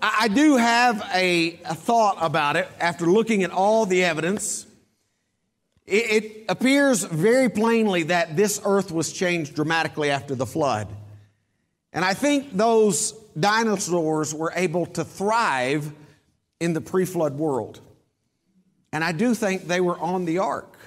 I do have a thought about it after looking at all the evidence. It appears very plainly that this earth was changed dramatically after the flood. And I think those dinosaurs were able to thrive in the pre-flood world. And I do think they were on the ark.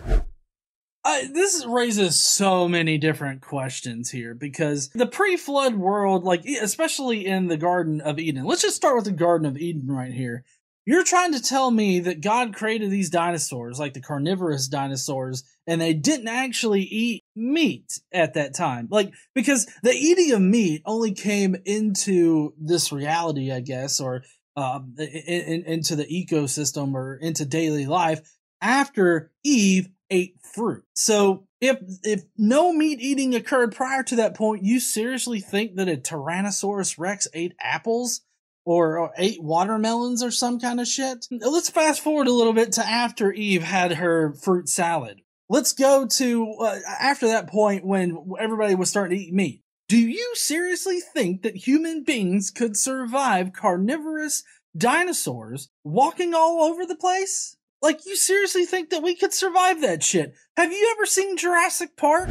This raises so many different questions here, because the pre-flood world, like especially in the Garden of Eden, let's just start with the Garden of Eden right here. You're trying to tell me that God created these dinosaurs, like the carnivorous dinosaurs, and they didn't actually eat meat at that time. Like, because the eating of meat only came into this reality, I guess, or into the ecosystem or into daily life after Eve ate fruit. So if no meat eating occurred prior to that point, you seriously think that a Tyrannosaurus Rex ate apples? Or ate watermelons or some kind of shit? Let's fast forward a little bit to after Eve had her fruit salad. Let's go to after that point when everybody was starting to eat meat. Do you seriously think that human beings could survive carnivorous dinosaurs walking all over the place? Like, you seriously think that we could survive that shit? Have you ever seen Jurassic Park?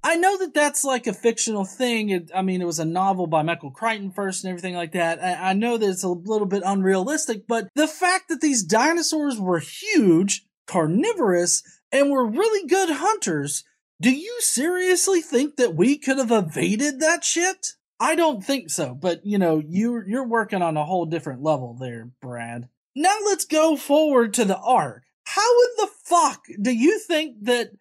I know that that's like a fictional thing. It was a novel by Michael Crichton first and everything like that. I know that it's a little bit unrealistic, but the fact that these dinosaurs were huge, carnivorous, and were really good hunters, do you seriously think that we could have evaded that shit? I don't think so, but you're working on a whole different level there, Brad. Now let's go forward to the Ark. How in the fuck do you think that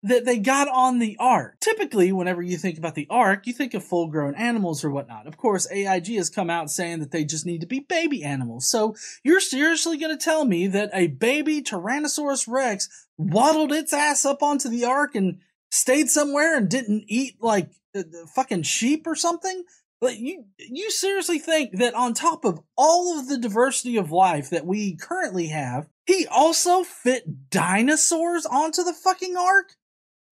they got on the Ark? Typically, whenever you think about the Ark, you think of full-grown animals or whatnot. Of course, AIG has come out saying that they just need to be baby animals. So you're seriously going to tell me that a baby Tyrannosaurus Rex waddled its ass up onto the Ark and stayed somewhere and didn't eat like fucking sheep or something? Like, you seriously think that on top of all of the diversity of life that we currently have, he also fit dinosaurs onto the fucking Ark?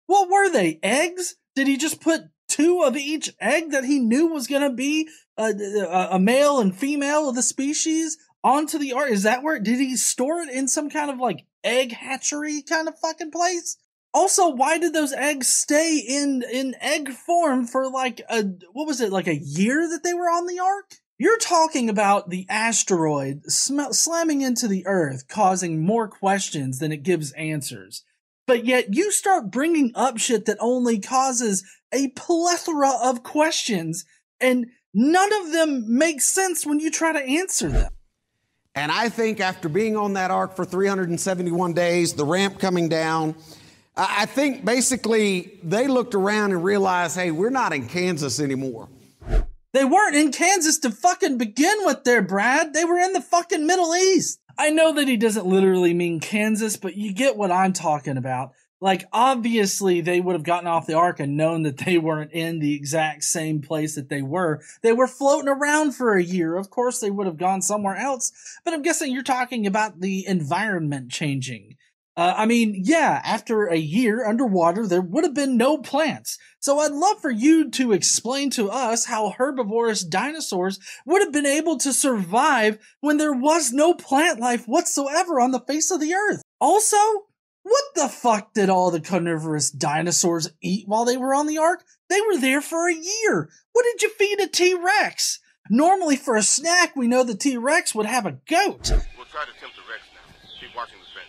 What were they, eggs? Did he just put 2 of each egg that he knew was going to be a male and female of the species onto the Ark? Is that where, did he store it in some kind of like egg hatchery kind of fucking place? Also, why did those eggs stay in egg form for like like a year that they were on the Ark? You're talking about the asteroid slamming into the Earth, causing more questions than it gives answers. But yet you start bringing up shit that only causes a plethora of questions, and none of them make sense when you try to answer them. And I think after being on that Ark for 371 days, the ramp coming down, I think basically they looked around and realized, hey, we're not in Kansas anymore. They weren't in Kansas to fucking begin with there, Brad. They were in the fucking Middle East. I know that he doesn't literally mean Kansas, but you get what I'm talking about. Like, obviously, they would have gotten off the Ark and known that they weren't in the exact same place that they were. They were floating around for a year. Of course, they would have gone somewhere else. But I'm guessing you're talking about the environment changing. After a year underwater, there would have been no plants. So I'd love for you to explain to us how herbivorous dinosaurs would have been able to survive when there was no plant life whatsoever on the face of the earth. Also, what the fuck did all the carnivorous dinosaurs eat while they were on the Ark? They were there for a year. What did you feed a T-Rex? Normally for a snack, we know the T-Rex would have a goat. We'll try to tempt the Rex now. Keep watching the fence.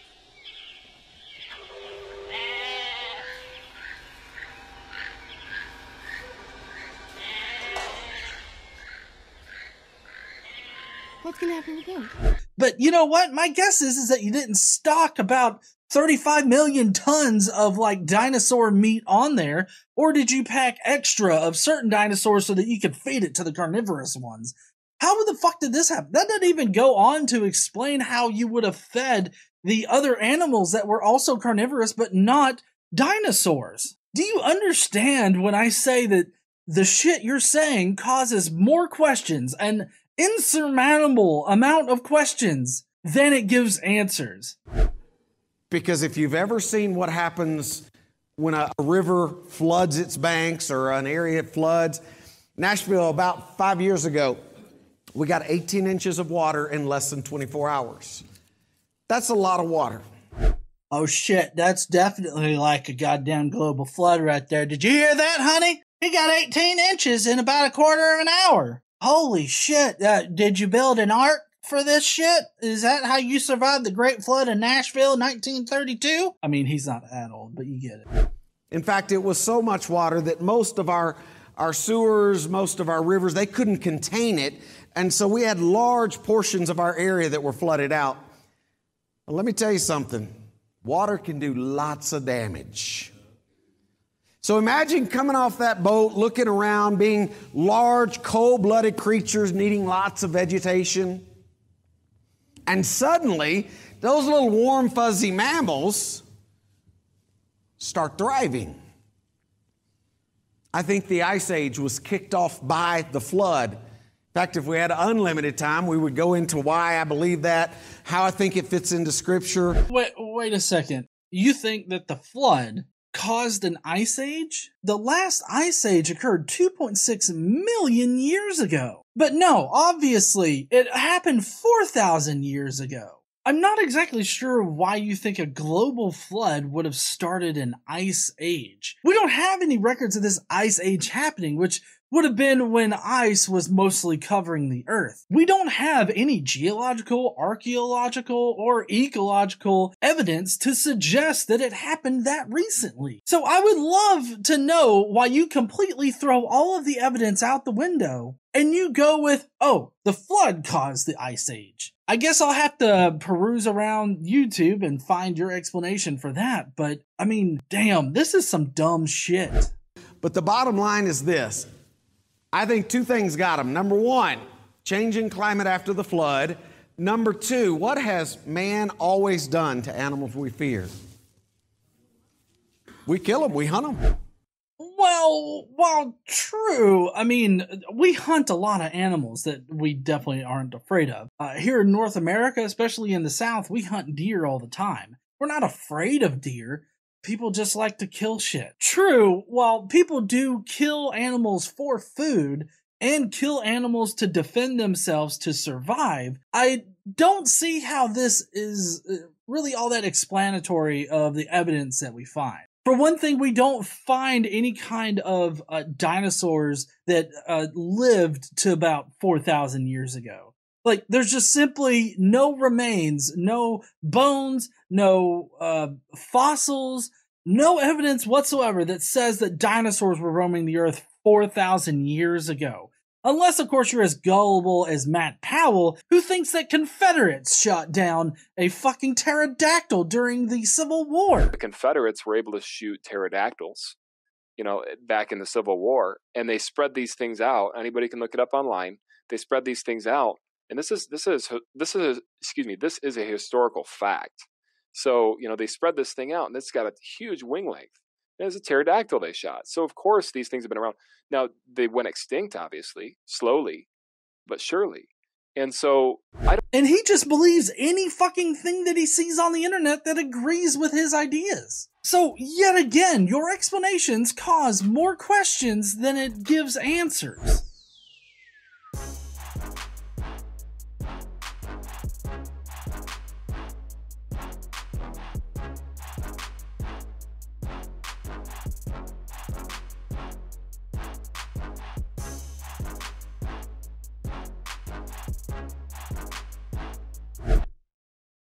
What's gonna happen with him? But you know what? My guess is that you didn't stock about 35 million tons of like dinosaur meat on there, or did you pack extra of certain dinosaurs so that you could feed it to the carnivorous ones? How the fuck did this happen? That doesn't even go on to explain how you would have fed the other animals that were also carnivorous but not dinosaurs. Do you understand when I say that the shit you're saying causes more questions, an insurmountable amount of questions, than it gives answers? Because if you've ever seen what happens when a river floods its banks or an area floods. Nashville, about 5 years ago, we got 18 inches of water in less than 24 hours. That's a lot of water. Oh shit, that's definitely like a goddamn global flood right there. Did you hear that, honey? He got 18 inches in about a quarter of an hour. Holy shit. Did you build an ark for this shit? Is that how you survived the Great Flood in Nashville in 1932? I mean, he's not that old, but you get it. In fact, it was so much water that most of our sewers, most of our rivers, they couldn't contain it. And so we had large portions of our area that were flooded out. Well, let me tell you something. Water can do lots of damage. So imagine coming off that boat, looking around, being large, cold-blooded creatures needing lots of vegetation. And suddenly, those little warm, fuzzy mammals start thriving. I think the Ice Age was kicked off by the flood. In fact, if we had unlimited time, we would go into why I believe that, how I think it fits into Scripture. Wait a second. You think that the flood caused an ice age? The last ice age occurred 2.6 million years ago. But no, obviously, it happened 4,000 years ago. I'm not exactly sure why you think a global flood would have started an ice age. We don't have any records of this ice age happening, which would have been when ice was mostly covering the earth. We don't have any geological, archaeological, or ecological evidence to suggest that it happened that recently. So I would love to know why you completely throw all of the evidence out the window and you go with, oh, the flood caused the ice age. I guess I'll have to peruse around YouTube and find your explanation for that, but I mean, damn, this is some dumb shit. But the bottom line is this. I think two things got them. Number one, changing climate after the flood. Number two, what has man always done to animals we fear? We kill them, we hunt them. Well, while true, I mean, we hunt a lot of animals that we definitely aren't afraid of. Here in North America, especially in the South, we hunt deer all the time. We're not afraid of deer. People just like to kill shit. True, while people do kill animals for food and kill animals to defend themselves to survive, I don't see how this is really all that explanatory of the evidence that we find. For one thing, we don't find any kind of dinosaurs that lived to about 4,000 years ago. Like, there's just simply no remains, no bones, no fossils, no evidence whatsoever that says that dinosaurs were roaming the earth 4,000 years ago. Unless, of course, you're as gullible as Matt Powell, who thinks that Confederates shot down a fucking pterodactyl during the Civil War. The Confederates were able to shoot pterodactyls, back in the Civil War, and they spread these things out. Anybody can look it up online. They spread these things out, and this is a historical fact. So, they spread this thing out, and it's got a huge wing length. It's a pterodactyl they shot. So, of course, these things have been around. Now, they went extinct, obviously, slowly, but surely. And so, And he just believes any fucking thing that he sees on the internet that agrees with his ideas. So, yet again, your explanations cause more questions than it gives answers.